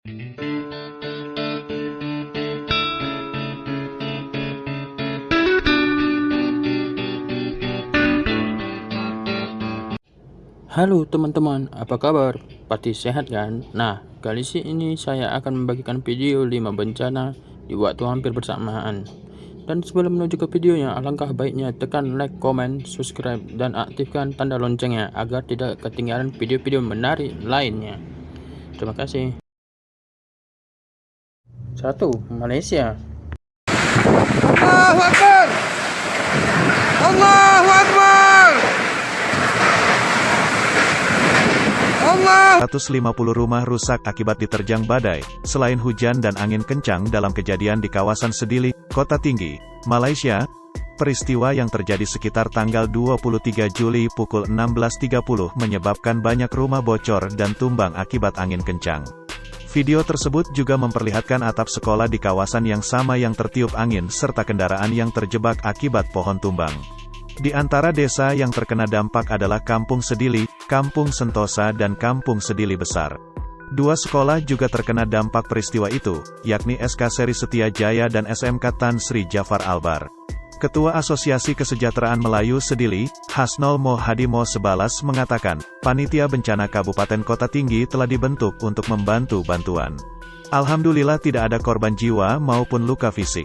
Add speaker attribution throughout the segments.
Speaker 1: Halo teman-teman, apa kabar? Pasti sehat kan? Nah, kali ini saya akan membagikan video 5 bencana di waktu hampir bersamaan. Dan sebelum menuju ke videonya, alangkah baiknya tekan like, comment, subscribe, dan aktifkan tanda loncengnya agar tidak ketinggalan video-video menarik lainnya. Terima kasih. 1. Malaysia.
Speaker 2: Allahu Akbar! Allahu Akbar!
Speaker 3: 150 rumah rusak akibat diterjang badai. Selain hujan dan angin kencang dalam kejadian di kawasan Sedili, Kota Tinggi, Malaysia, peristiwa yang terjadi sekitar tanggal 23 Juli pukul 16.30 menyebabkan banyak rumah bocor dan tumbang akibat angin kencang. Video tersebut juga memperlihatkan atap sekolah di kawasan yang sama yang tertiup angin serta kendaraan yang terjebak akibat pohon tumbang. Di antara desa yang terkena dampak adalah Kampung Sedili, Kampung Sentosa dan Kampung Sedili Besar. 2 sekolah juga terkena dampak peristiwa itu, yakni SK Seri Setia Jaya dan SMK Tan Sri Jafar Albar. Ketua Asosiasi Kesejahteraan Melayu Sedili, Hasnol Mohadimo Sebalas mengatakan, Panitia Bencana Kabupaten Kota Tinggi telah dibentuk untuk membantu bantuan. Alhamdulillah tidak ada korban jiwa maupun luka fisik.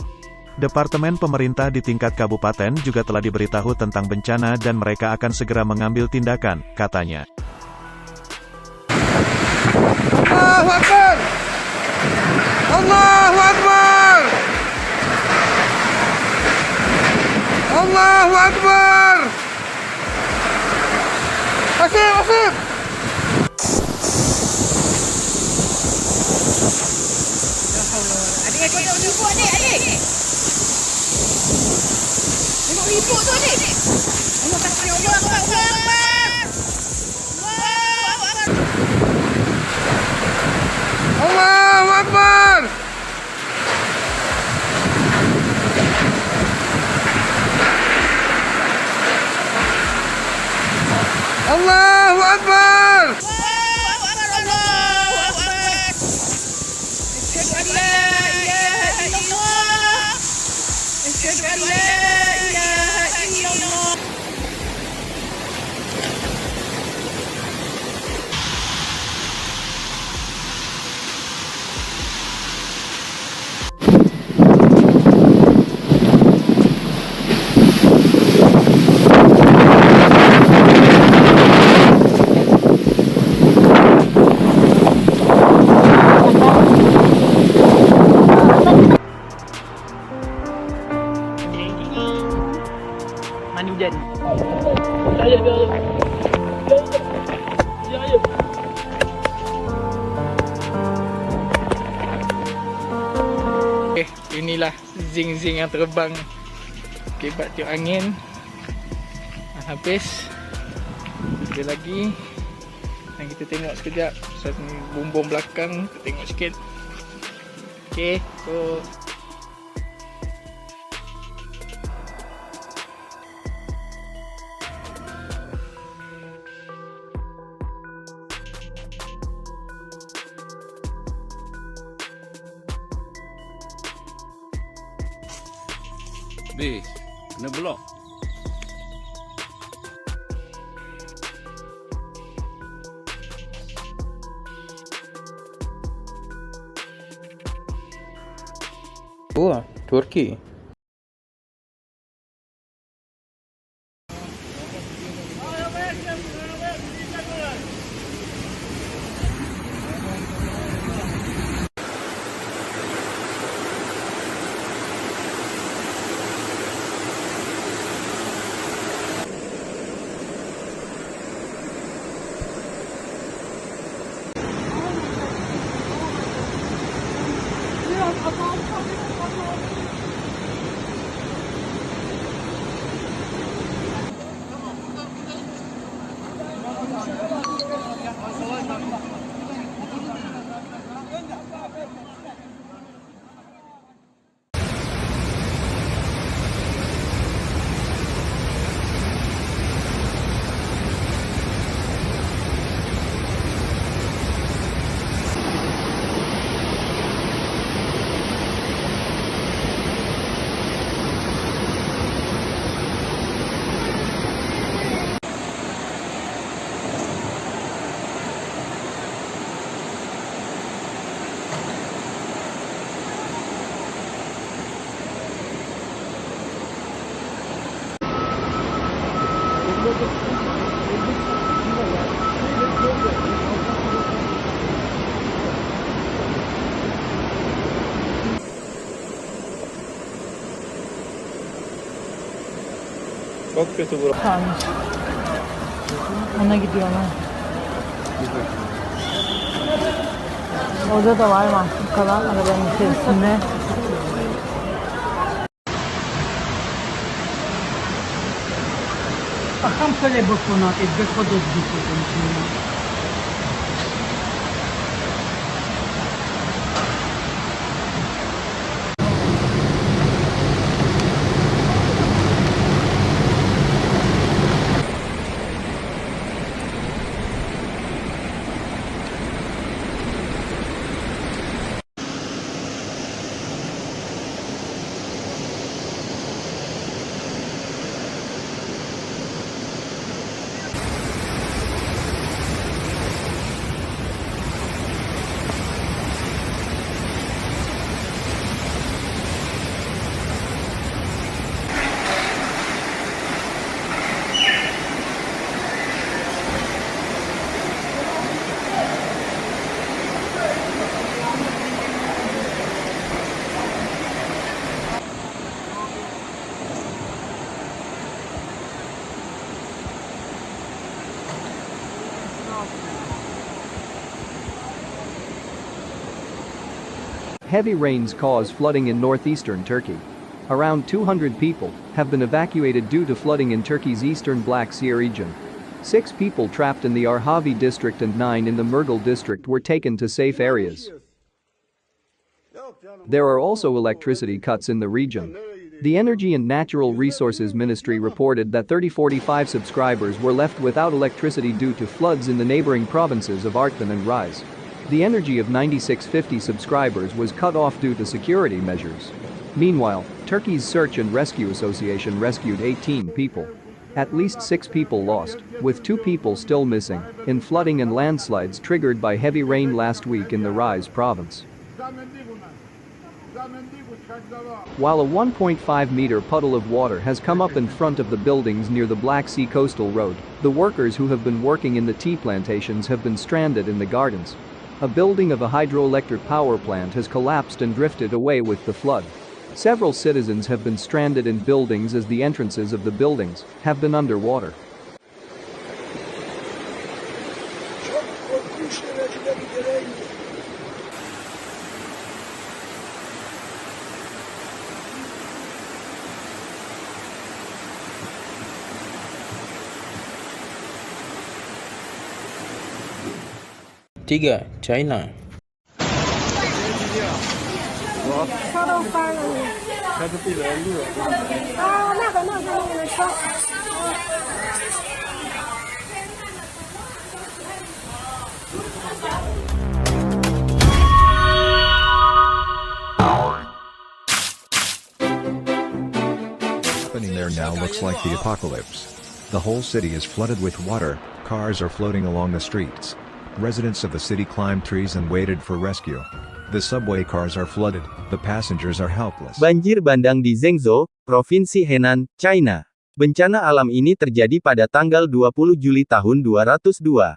Speaker 3: Departemen pemerintah di tingkat kabupaten juga telah diberitahu tentang bencana dan mereka akan segera mengambil tindakan, katanya.
Speaker 2: Allahu Akbar! Allahu Akbar! Allahu Akbar! Asif!
Speaker 4: Adik, adik! Tengok ribut tu, adik! Allah takbir, Allah Akbar!
Speaker 2: Allahu Akbar! Allahu Akbar!
Speaker 1: Mandi hujan.
Speaker 5: Inilah zing-zing yang terbang akibat tiup angin. Habis. Ada lagi. Dan kita tengok sekejap. Satu bumbung belakang. Kita tengok sikit. Okay, so
Speaker 6: Bes, kena blok.
Speaker 1: Wah, Turki.
Speaker 5: Fokus tu bro.
Speaker 7: Mana gidiyor lan? Orada da var mahsur kalan arabanın içerisinde. Akam kale bakuna edbe kodot gidiyor.
Speaker 8: Heavy rains cause flooding in northeastern Turkey. Around 200 people have been evacuated due to flooding in Turkey's eastern Black Sea region. 6 people trapped in the Arhavi district and 9 in the Murgal district were taken to safe areas. There are also electricity cuts in the region. The Energy and Natural Resources Ministry reported that 3045 subscribers were left without electricity due to floods in the neighboring provinces of Artvin and Rize. The energy of 9650 subscribers was cut off due to security measures. Meanwhile, Turkey's Search and Rescue Association rescued 18 people. At least 6 people lost, with 2 people still missing, in flooding and landslides triggered by heavy rain last week in the Rize province. While a 1.5-meter puddle of water has come up in front of the buildings near the Black Sea coastal road, the workers who have been working in the tea plantations have been stranded in the gardens. A building of a hydroelectric power plant has collapsed and drifted away with the flood. Several citizens have been stranded in buildings as the entrances of the buildings have been underwater.
Speaker 1: Tiga, China.
Speaker 9: Happening there now looks like the apocalypse. The whole city is flooded with water, cars are floating along the streets. Residents of the city climbed trees and waited for rescue. The subway cars are flooded, the passengers are helpless.
Speaker 10: Banjir bandang di Zhengzhou, Provinsi Henan, China. Bencana alam ini terjadi pada tanggal 20 Juli tahun 202.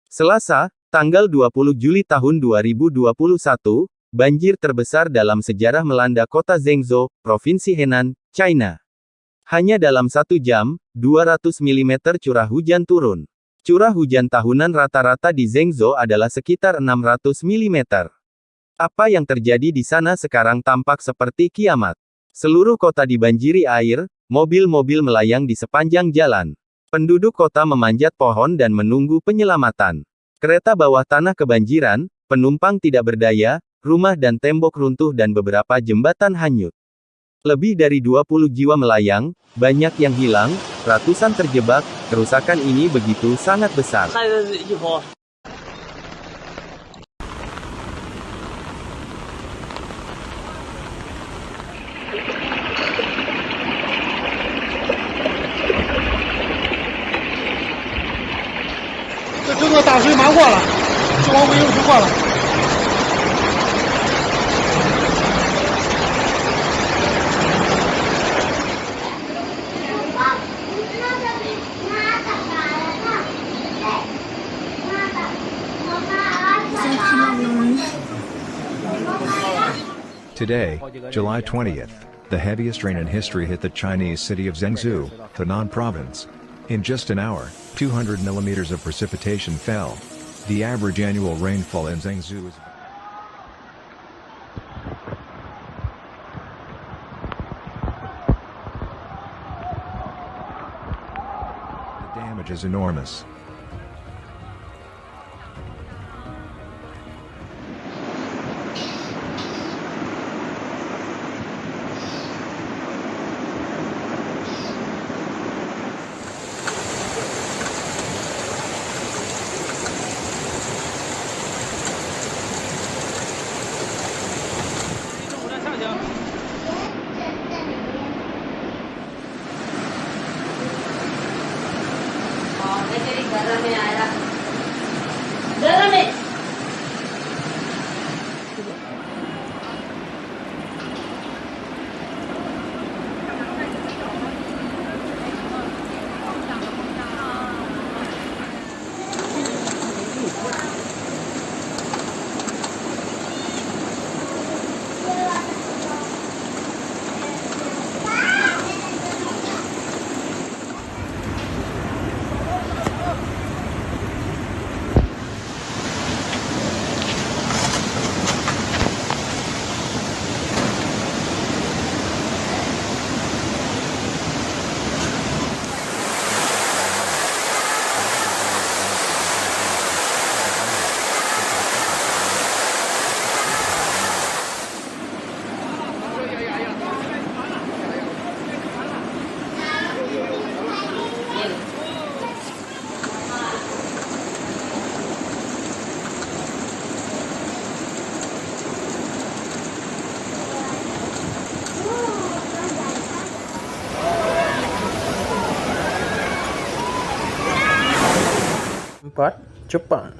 Speaker 10: Selasa, tanggal 20 Juli tahun 2021, banjir terbesar dalam sejarah melanda kota Zhengzhou, Provinsi Henan, China. Hanya dalam 1 jam, 200 mm curah hujan turun. Curah hujan tahunan rata-rata di Zhengzhou adalah sekitar 600 mm. Apa yang terjadi di sana sekarang tampak seperti kiamat. Seluruh kota dibanjiri air, mobil-mobil melayang di sepanjang jalan. Penduduk kota memanjat pohon dan menunggu penyelamatan. Kereta bawah tanah kebanjiran, penumpang tidak berdaya, rumah dan tembok runtuh dan beberapa jembatan hanyut. Lebih dari 20 jiwa melayang, banyak yang hilang, ratusan terjebak, kerusakan ini begitu sangat besar.
Speaker 9: Today, July 20th, The heaviest rain in history hit the Chinese city of Zhengzhou, Henan province. In just an hour, 200 millimeters of precipitation fell. The average annual rainfall in Zhengzhou is the damage is enormous.
Speaker 1: Empat, Jepang.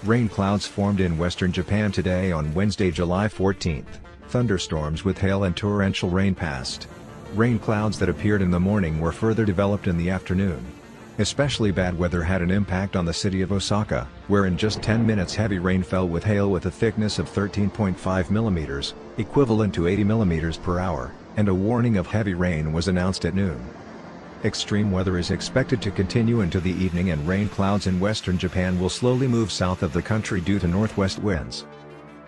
Speaker 9: Rain clouds formed in western Japan today on Wednesday, July 14. Thunderstorms with hail and torrential rain passed. Rain clouds that appeared in the morning were further developed in the afternoon. Especially bad weather had an impact on the city of Osaka, where in just 10 minutes heavy rain fell with hail with a thickness of 13.5 millimeters, equivalent to 80 millimeters per hour, and a warning of heavy rain was announced at noon. Extreme weather is expected to continue into the evening, and rain clouds in western Japan will slowly move south of the country due to northwest winds.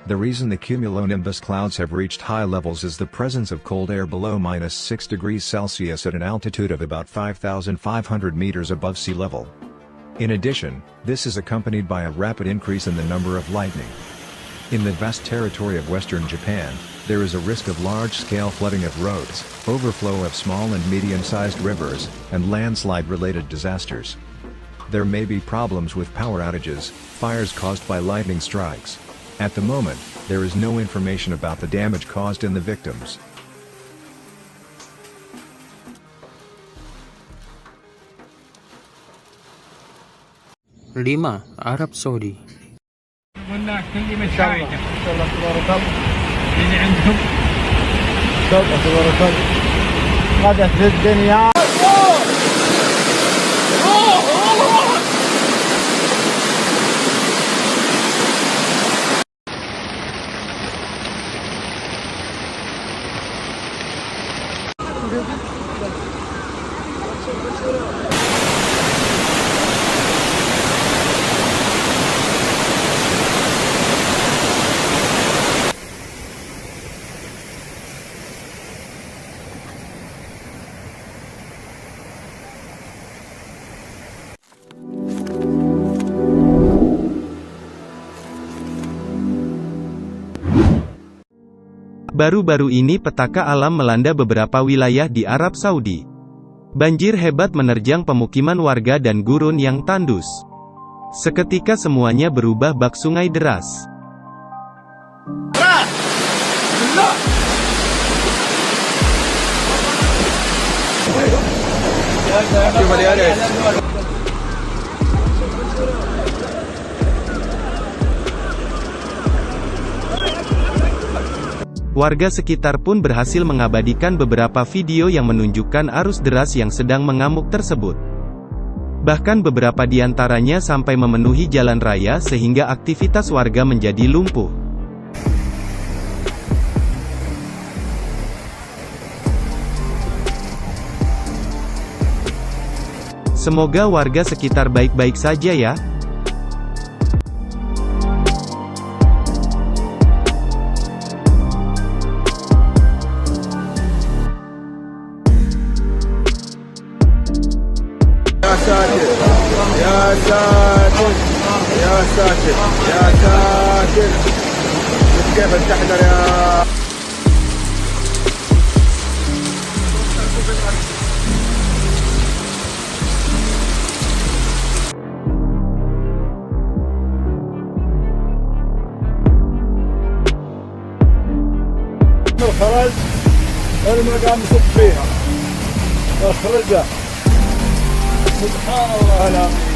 Speaker 9: The reason the cumulonimbus clouds have reached high levels is the presence of cold air below -6 degrees Celsius at an altitude of about 5,500 meters above sea level. In addition, this is accompanied by a rapid increase in the number of lightning. In the vast territory of western Japan, there is a risk of large-scale flooding of roads, overflow of small and medium-sized rivers, and landslide-related disasters. There may be problems with power outages, fires caused by lightning strikes. At the moment, there is no information about the damage caused and the victims.
Speaker 1: Lima, Arab Saudi.
Speaker 5: قلنا كل مشاهد ان شاء الله تبارك الله اللي عندهم
Speaker 2: ان شاء الله تبارك الله غدا في الدنيا.
Speaker 10: Baru-baru ini petaka alam melanda beberapa wilayah di Arab Saudi. Banjir hebat menerjang pemukiman warga dan gurun yang tandus. Seketika semuanya berubah bak sungai deras. Warga sekitar pun berhasil mengabadikan beberapa video yang menunjukkan arus deras yang sedang mengamuk tersebut. Bahkan beberapa di antaranya sampai memenuhi jalan raya sehingga aktivitas warga menjadi lumpuh. Semoga warga sekitar baik-baik saja ya.
Speaker 2: يا ساتر يا ساتر يا ساتر كيف انتحنا يا خرج ما قام يصب فيها خرجه سبحان الله العظيم.